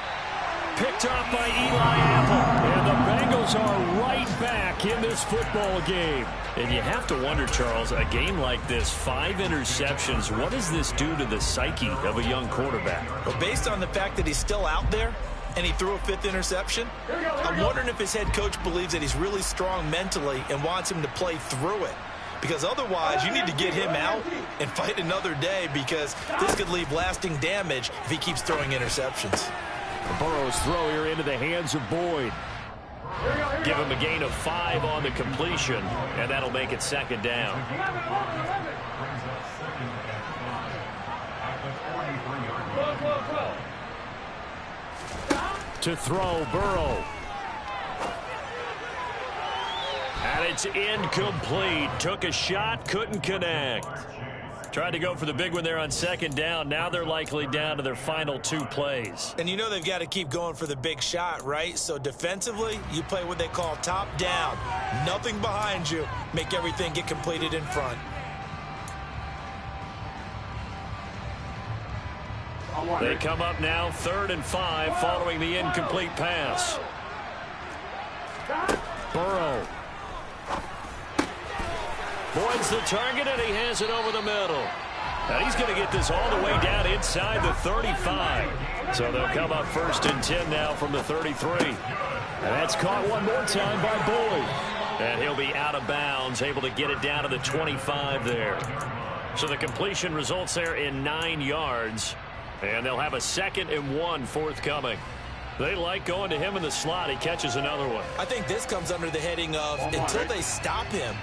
Picked off by Eli Apple. And the Bengals are right back in this football game. And you have to wonder, Charles, a game like this, 5 interceptions, what does this do to the psyche of a young quarterback? Well, based on the fact that he's still out there and he threw a 5th interception, I'm wondering if his head coach believes that he's really strong mentally and wants him to play through it. Because otherwise, you need to get him out and fight another day, because this could leave lasting damage if he keeps throwing interceptions. Burrow's throw here into the hands of Boyd. Give him a gain of 5 on the completion, and that'll make it 2nd down. To throw, Burrow. And it's incomplete. Took a shot, couldn't connect. Tried to go for the big one there on 2nd down. Now they're likely down to their final 2 plays. And you know they've got to keep going for the big shot, right? So defensively, you play what they call top down. Nothing behind you. Make everything get completed in front. They come up now 3rd and 5 following the incomplete pass. Burrow. Boyd's the target, and he has it over the middle. And he's going to get this all the way down inside the 35. So they'll come up 1st and 10 now from the 33. And that's caught one more time by Boyd. And he'll be out of bounds, able to get it down to the 25 there. So the completion results there in 9 yards. And they'll have a 2nd and 1 forthcoming. They like going to him in the slot. He catches another one. I think this comes under the heading of, until they stop him,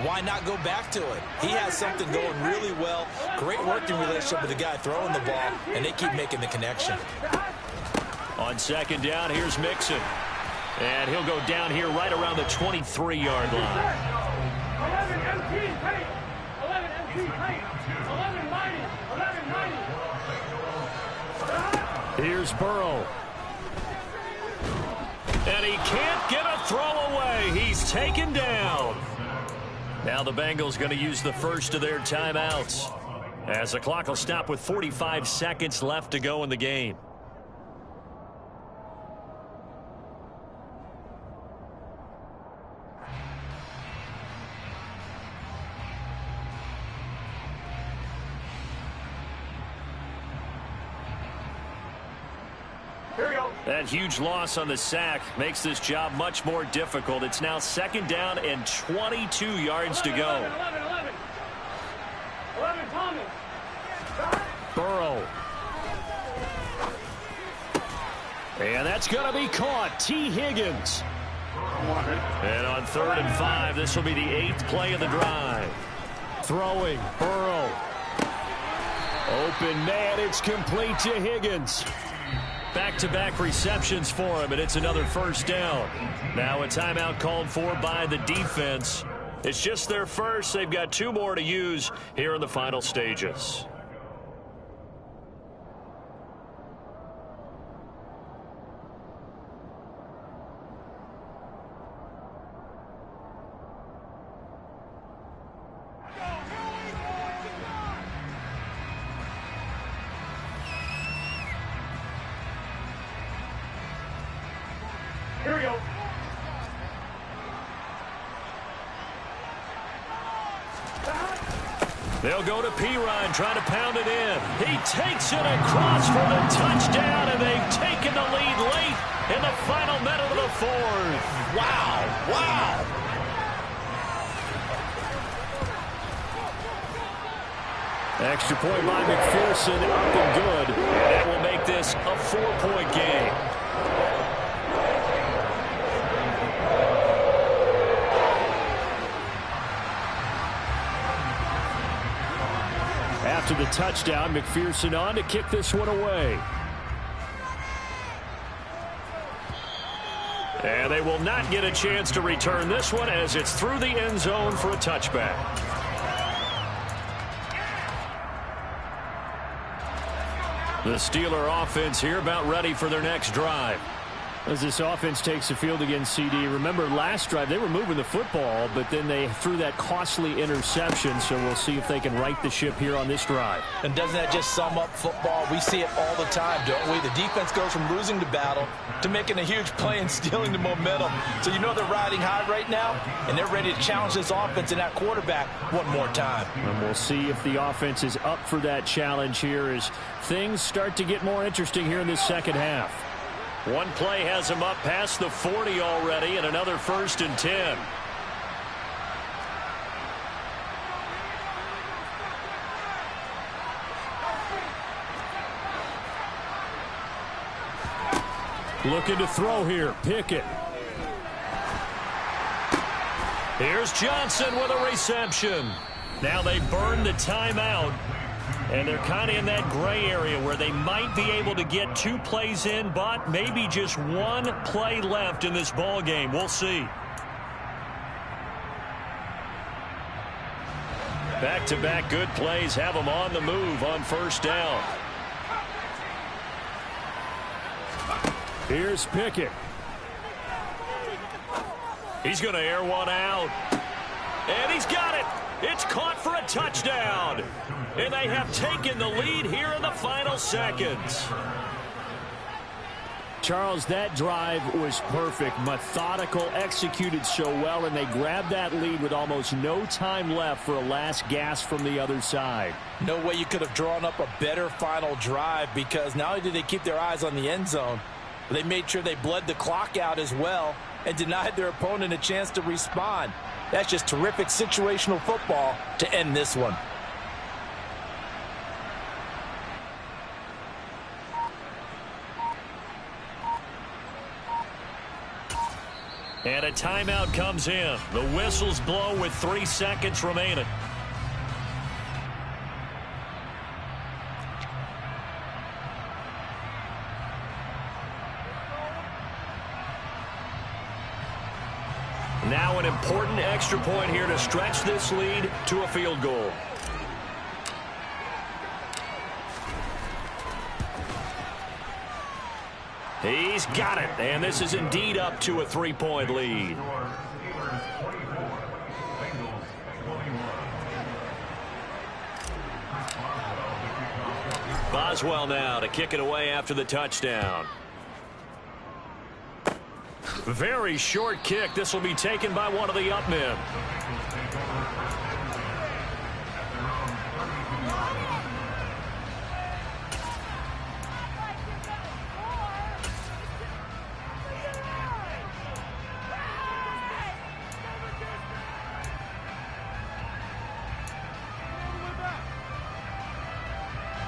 why not go back to it? He has something going really well. Great working relationship with the guy throwing the ball, and they keep making the connection. On 2nd down, here's Mixon. And he'll go down here right around the 23-yard line. 11 MT paint. 11 MT paint. 11 mighty. 11 mighty. Here's Burrow. And he can't get a throw away. He's taken down. Now the Bengals going to use the first of their timeouts, as the clock will stop with 45 seconds left to go in the game. That huge loss on the sack makes this job much more difficult. It's now 2nd down and 22 yards to go. 11 Thomas. Burrow. And that's going to be caught. T. Higgins. And on 3rd and 5, this will be the 8th play of the drive. Throwing. Burrow. Open man. It's complete to Higgins. Back-to-back receptions for him, and it's another 1st down. Now a timeout called for by the defense. It's just their first. They've got 2 more to use here in the final stages. Here we go. They'll go to Pirine, trying to pound it in. He takes it across for the touchdown, and they've taken the lead late in the final minute of the 4th. Wow, wow. Extra point by McPherson, up and good. And that will make this a 4-point game. After the touchdown, McPherson on to kick this one away. And they will not get a chance to return this one as it's through the end zone for a touchback. The Steeler offense here about ready for their next drive. As this offense takes the field against CD, remember last drive they were moving the football, but then they threw that costly interception, so we'll see if they can right the ship here on this drive. And doesn't that just sum up football? We see it all the time, don't we? The defense goes from losing the battle to making a huge play and stealing the momentum. So you know they're riding high right now, and they're ready to challenge this offense and that quarterback one more time. And we'll see if the offense is up for that challenge here as things start to get more interesting here in this second half. One play has him up past the 40 already, and another 1st and 10. Looking to throw here. Pickett. Here's Johnson with a reception. Now they burn the timeout. And they're kind of in that gray area where they might be able to get 2 plays in, but maybe just 1 play left in this ball game. We'll see. Back-to-back good plays have them on the move on 1st down. Here's Pickett. He's going to air one out. And he's got it. It's caught for a touchdown. And they have taken the lead here in the final seconds. Charles, that drive was perfect, methodical, executed so well, and they grabbed that lead with almost no time left for a last gasp from the other side. No way you could have drawn up a better final drive, because not only did they keep their eyes on the end zone, but they made sure they bled the clock out as well and denied their opponent a chance to respond. That's just terrific situational football to end this one. And a timeout comes in. The whistles blow with 3 seconds remaining. Now an important extra point here to stretch this lead to a field goal. He's got it, and this is indeed up to a 3-point lead. Boswell now to kick it away after the touchdown. Very short kick. This will be taken by one of the up men.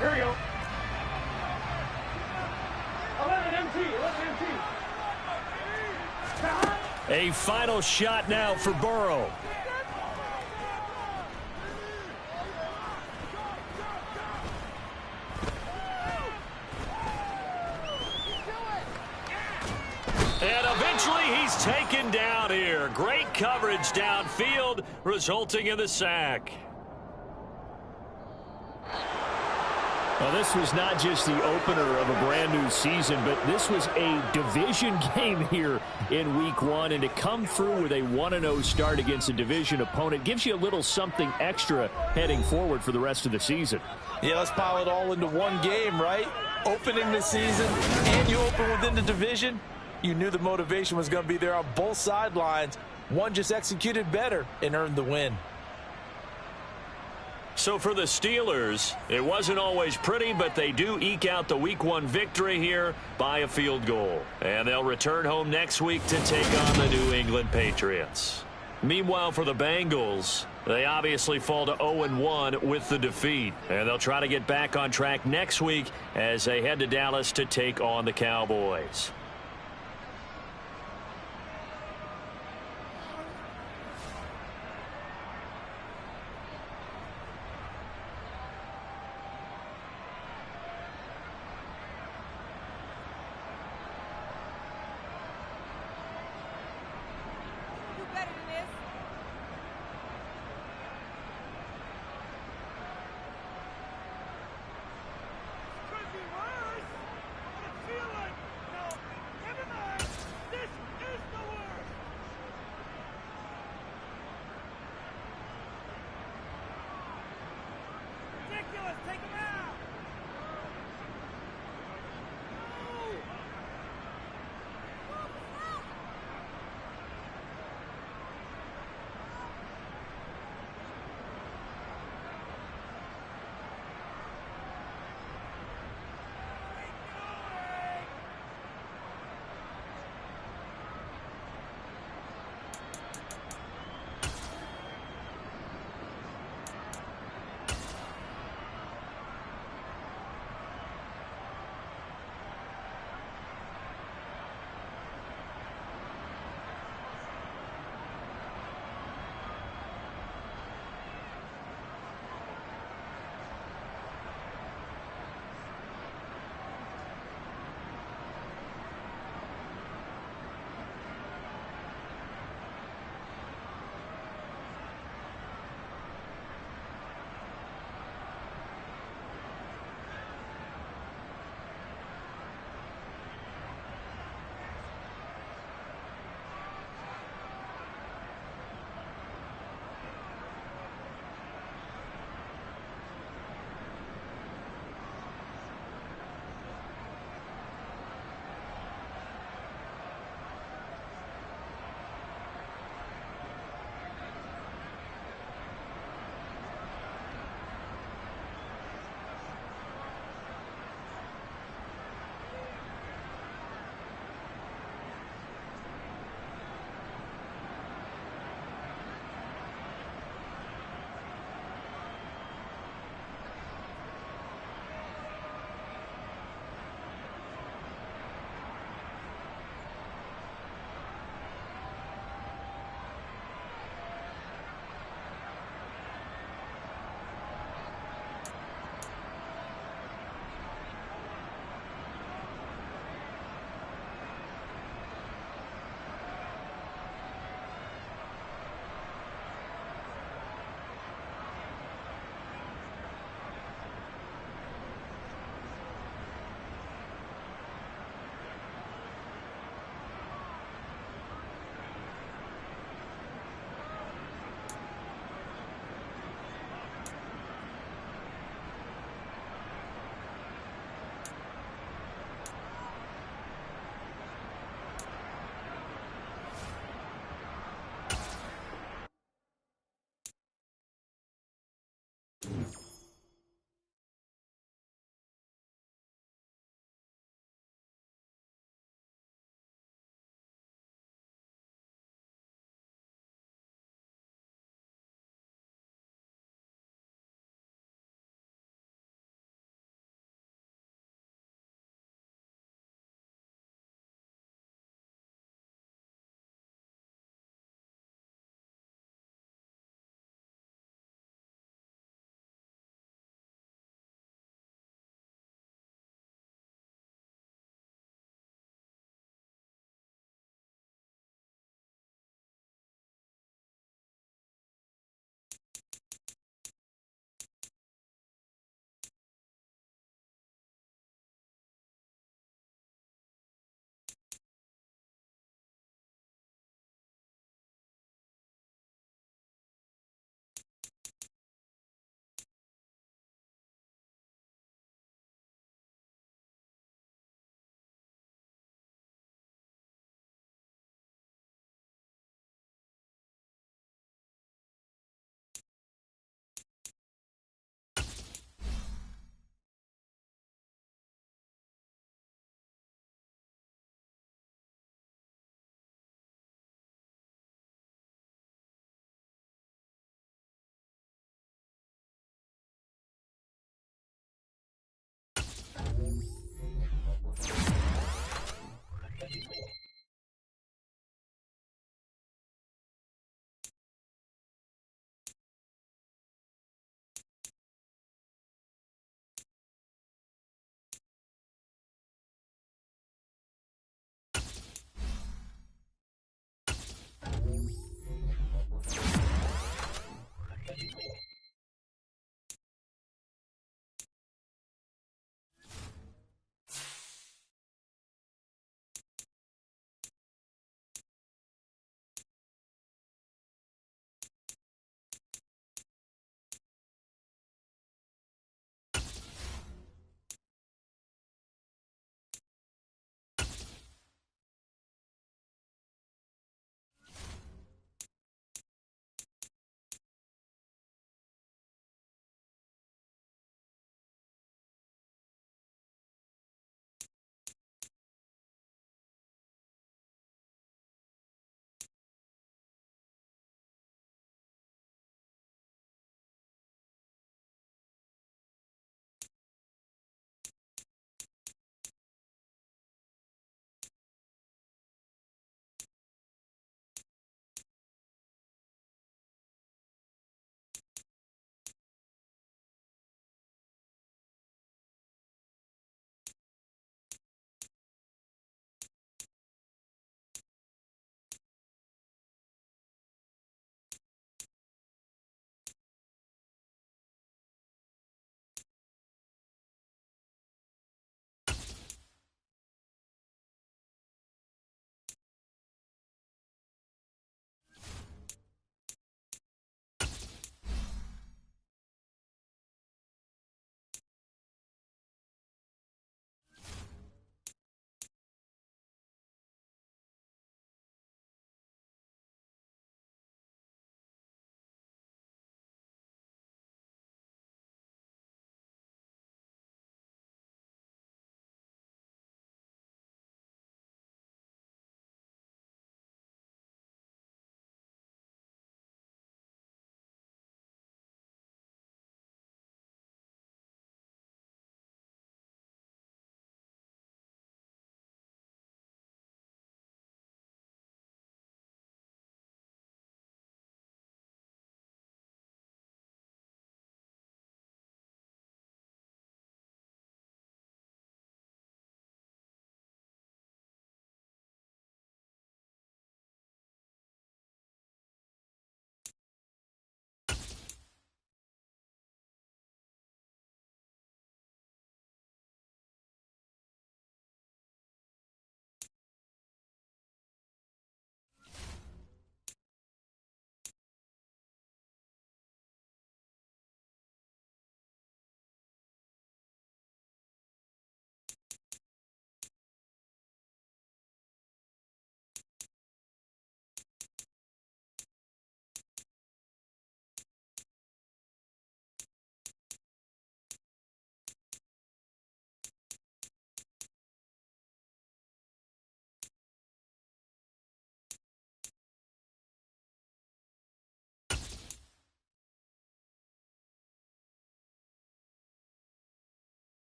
Here we go. 11 MT, 11 MT. A final shot now for Burrow. And eventually he's taken down here. Great coverage downfield, resulting in the sack. Well, this was not just the opener of a brand new season, but this was a division game here in week 1. And to come through with a 1-0 start against a division opponent gives you a little something extra heading forward for the rest of the season. Yeah, let's pile it all into one game, right? Opening the season, and you open within the division. You knew the motivation was going to be there on both sidelines. One just executed better and earned the win. So for the Steelers, it wasn't always pretty, but they do eke out the Week 1 victory here by a field goal. And they'll return home next week to take on the New England Patriots. Meanwhile, for the Bengals, they obviously fall to 0-1 with the defeat. And they'll try to get back on track next week as they head to Dallas to take on the Cowboys.